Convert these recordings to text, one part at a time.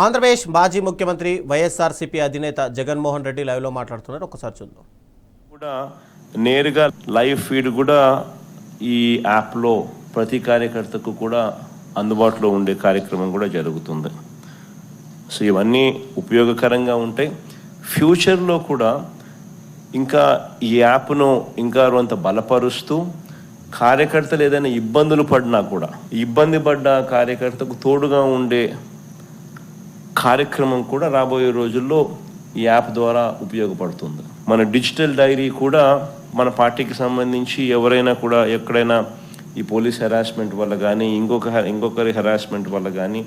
ఆంధ్రప్రదేశ్ మాజీ ముఖ్యమంత్రి వైఎస్ఆర్సీపీ అధినేత జగన్మోహన్ రెడ్డి లైవ్లో మాట్లాడుతున్నారు. ఒకసారి చూద్దాం. కూడా నేరుగా లైవ్ ఫీడ్ కూడా ఈ యాప్లో ప్రతి కార్యకర్తకు కూడా అందుబాటులో ఉండే కార్యక్రమం కూడా జరుగుతుంది. సో ఇవన్నీ ఉపయోగకరంగా ఉంటాయి. ఫ్యూచర్లో కూడా ఇంకా ఈ యాప్ను ఇంకా కొంత బలపరుస్తూ కార్యకర్తలు ఏదైనా ఇబ్బందులు పడినా కూడా ఇబ్బంది పడ్డ కార్యకర్తకు తోడుగా ఉండే కార్యక్రమం కూడా రాబోయే రోజుల్లో ఈ యాప్ ద్వారా ఉపయోగపడుతుంది. మన డిజిటల్ డైరీ కూడా మన పార్టీకి సంబంధించి ఎవరైనా కూడా ఎక్కడైనా ఈ పోలీస్ హెరాస్మెంట్ వల్ల కానీ ఇంకొకరి హెరాస్మెంట్ వల్ల కానీ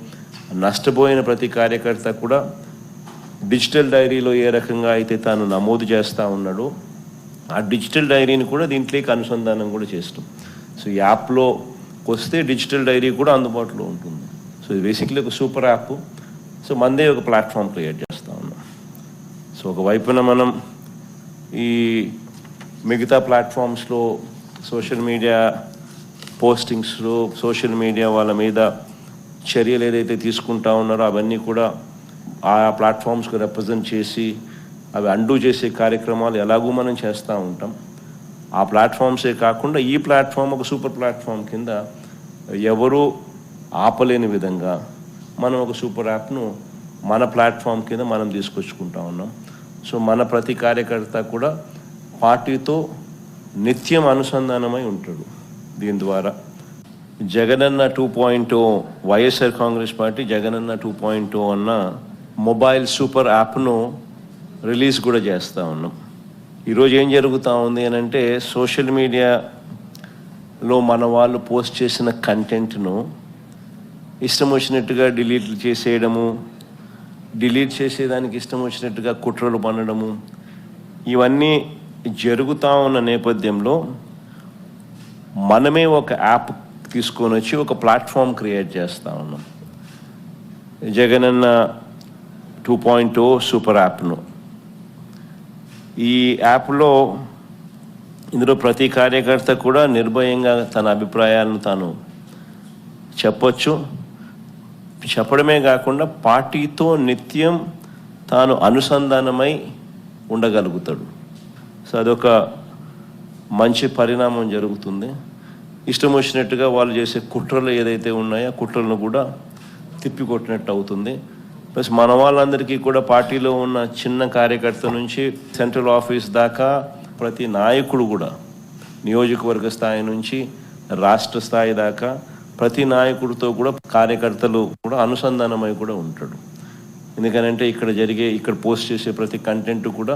నష్టపోయిన ప్రతి కార్యకర్త కూడా డిజిటల్ డైరీలో ఏ రకంగా అయితే తాను నమోదు చేస్తూ ఉన్నాడో ఆ డిజిటల్ డైరీని కూడా దీంట్లోకి అనుసంధానం కూడా చేస్తాం. సో ఈ యాప్లో వస్తే డిజిటల్ డైరీ కూడా అందుబాటులో ఉంటుంది. సో ఇది బేసిక్లీ ఒక సూపర్ యాప్. సో మనదే ఒక ప్లాట్ఫామ్ క్రియేట్ చేస్తూ ఉన్నాం. సో ఒకవైపున మనం ఈ మిగతా ప్లాట్ఫామ్స్లో సోషల్ మీడియా పోస్టింగ్స్లో సోషల్ మీడియా వాళ్ళ మీద చర్యలు ఏదైతే తీసుకుంటా ఉన్నారో అవన్నీ కూడా ఆ ప్లాట్ఫామ్స్కి రిప్రజెంట్ చేసి అవి అండూ చేసే కార్యక్రమాలు ఎలాగూ మనం చేస్తూ ఉంటాం. ఆ ప్లాట్ఫామ్సే కాకుండా ఈ ప్లాట్ఫామ్ ఒక సూపర్ ప్లాట్ఫామ్ కింద ఎవరూ ఆపలేని విధంగా మనం ఒక సూపర్ యాప్ను మన ప్లాట్ఫామ్ కింద మనం తీసుకొచ్చుకుంటా ఉన్నాం. సో మన ప్రతి కార్యకర్త కూడా పార్టీతో నిత్యం అనుసంధానమై ఉంటాడు. దీని ద్వారా జగనన్న 2.0 వైఎస్ఆర్ కాంగ్రెస్ పార్టీ జగనన్న 2.0 అన్న మొబైల్ సూపర్ యాప్ను రిలీజ్ కూడా చేస్తూ ఉన్నాం. ఈరోజు ఏం జరుగుతూ ఉంది అని అంటే సోషల్ మీడియాలో మన వాళ్ళు పోస్ట్ చేసిన కంటెంట్ను ఇష్టం వచ్చినట్టుగా డిలీట్ చేసేయడము, డిలీట్ చేసేదానికి ఇష్టం వచ్చినట్టుగా కుట్రలు పన్నడము ఇవన్నీ జరుగుతూ ఉన్న నేపథ్యంలో మనమే ఒక యాప్ తీసుకొని వచ్చి ఒక ప్లాట్ఫామ్ క్రియేట్ చేస్తూ ఉన్నాం. జగనన్న 2.0 సూపర్ యాప్ను ఈ యాప్లో ఇందులో ప్రతి కార్యకర్త కూడా నిర్భయంగా తన అభిప్రాయాలను తాను చెప్పొచ్చు. చెప్పడమే కాకుండా పార్టీతో నిత్యం తాను అనుసంధానమై ఉండగలుగుతాడు. సో అదొక మంచి పరిణామం జరుగుతుంది. ఇష్టం వచ్చినట్టుగా వాళ్ళు చేసే కుట్రలు ఏదైతే ఉన్నాయో కుట్రలను కూడా తిప్పికొట్టినట్టు అవుతుంది. ప్లస్ మన వాళ్ళందరికీ కూడా పార్టీలో ఉన్న చిన్న కార్యకర్త నుంచి సెంట్రల్ ఆఫీస్ దాకా ప్రతి నాయకుడు కూడా నియోజకవర్గ స్థాయి నుంచి రాష్ట్ర స్థాయి దాకా ప్రతి నాయకుడితో కూడా కార్యకర్తలు కూడా అనుసంధానమై కూడా ఉంటాడు. ఎందుకనంటే ఇక్కడ పోస్ట్ చేసే ప్రతి కంటెంట్ కూడా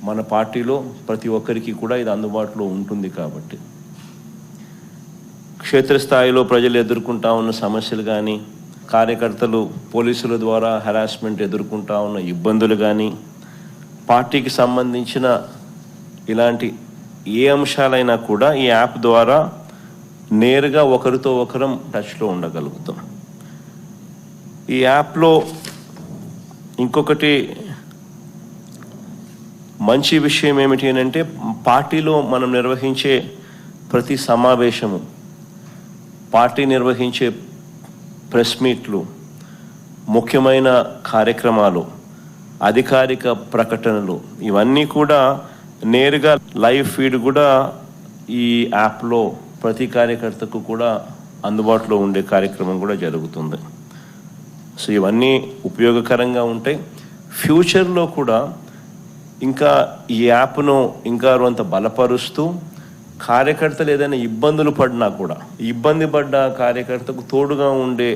మన పార్టీలో ప్రతి ఒక్కరికి కూడా ఇది అందుబాటులో ఉంటుంది. కాబట్టి క్షేత్రస్థాయిలో ప్రజలు ఎదుర్కొంటా ఉన్న సమస్యలు కానీ కార్యకర్తలు పోలీసుల ద్వారా హెరాస్మెంట్ ఎదుర్కొంటా ఉన్న ఇబ్బందులు కానీ పార్టీకి సంబంధించిన ఇలాంటి ఏ అంశాలైనా కూడా ఈ యాప్ ద్వారా నేరుగా ఒకరితో ఒకరం టచ్లో ఉండగలుగుతాం. ఈ యాప్లో ఇంకొకటి మంచి విషయం ఏమిటి అని అంటే పార్టీలో మనం నిర్వహించే ప్రతి సమావేశము, పార్టీ నిర్వహించే ప్రెస్ మీట్లు, ముఖ్యమైన కార్యక్రమాలు, అధికారిక ప్రకటనలు ఇవన్నీ కూడా నేరుగా లైవ్ ఫీడ్ కూడా ఈ యాప్లో ప్రతి కార్యకర్తకు కూడా అందుబాటులో ఉండే కార్యక్రమం కూడా జరుగుతుంది. సో ఇవన్నీ ఉపయోగకరంగా ఉంటాయి. ఫ్యూచర్లో కూడా ఇంకా ఈ యాప్ను ఇంకా కొంత బలపరుస్తూ కార్యకర్తలు ఏదైనా ఇబ్బందులు పడినా కూడా ఇబ్బంది పడ్డ కార్యకర్తకు తోడుగా ఉండే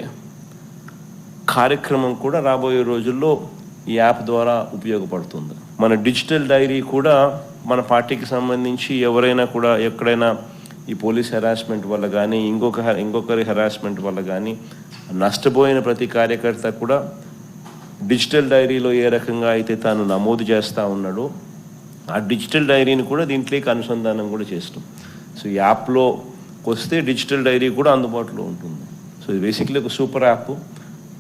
కార్యక్రమం కూడా రాబోయే రోజుల్లో ఈ యాప్ ద్వారా ఉపయోగపడుతుంది. మన డిజిటల్ డైరీ కూడా మన పార్టీకి సంబంధించి ఎవరైనా కూడా ఎక్కడైనా ఈ పోలీస్ హెరాస్మెంట్ వల్ల కానీ ఇంకొకరి హెరాస్మెంట్ వల్ల కానీ నష్టపోయిన ప్రతి కార్యకర్త కూడా డిజిటల్ డైరీలో ఏ రకంగా అయితే తాను నమోదు చేస్తూ ఉన్నాడో ఆ డిజిటల్ డైరీని కూడా దీంట్లోకి అనుసంధానం కూడా చేస్తాం. సో ఈ యాప్లో వస్తే డిజిటల్ డైరీ కూడా అందుబాటులో ఉంటుంది. సో ఇది బేసిక్లీ ఒక సూపర్ యాప్.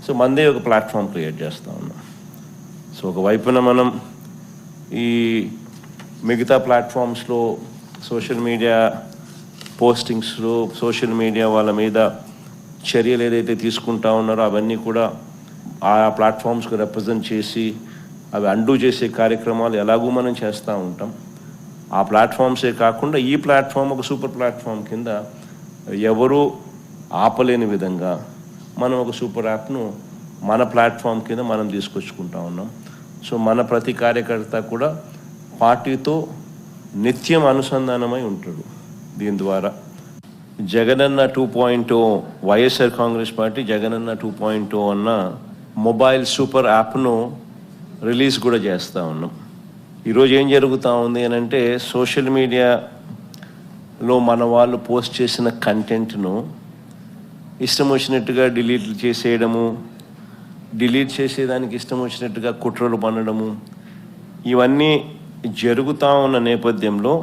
సో మనదే ఒక ప్లాట్ఫామ్ క్రియేట్ చేస్తూ ఉన్నాం. సో ఒకవైపున మనం ఈ మిగతా ప్లాట్ఫామ్స్లో సోషల్ మీడియా పోస్టింగ్స్లో సోషల్ మీడియా వాళ్ళ మీద చర్యలు ఏదైతే తీసుకుంటా ఉన్నారో అవన్నీ కూడా ఆ ప్లాట్ఫామ్స్కి రిప్రజెంట్ చేసి అవి అండూ చేసే కార్యక్రమాలు ఎలాగూ మనం చేస్తూ ఉంటాం. ఆ ప్లాట్ఫామ్సే కాకుండా ఈ ప్లాట్ఫామ్ ఒక సూపర్ ప్లాట్ఫామ్ కింద ఎవరూ ఆపలేని విధంగా మనం ఒక సూపర్ యాప్ను మన ప్లాట్ఫామ్ కింద మనం తీసుకొచ్చుకుంటా ఉన్నాం. సో మన ప్రతి కార్యకర్త కూడా పార్టీతో నిత్యం అనుసంధానమై ఉంటాడు. దీని ద్వారా జగనన్న 2.0 వైఎస్ఆర్ కాంగ్రెస్ పార్టీ జగనన్న 2.0 అన్న మొబైల్ సూపర్ యాప్ను రిలీజ్ కూడా చేస్తూ ఉన్నాం. ఈరోజు ఏం జరుగుతూ ఉంది అని అంటే సోషల్ మీడియాలో మన వాళ్ళు పోస్ట్ చేసిన కంటెంట్ను ఇష్టం వచ్చినట్టుగా డిలీట్ చేసేయడము, డిలీట్ చేసేదానికి ఇష్టం వచ్చినట్టుగా కుట్రలు పన్నడము, ఇవన్నీ జరుగుతూ ఉన్న నేపథ్యంలో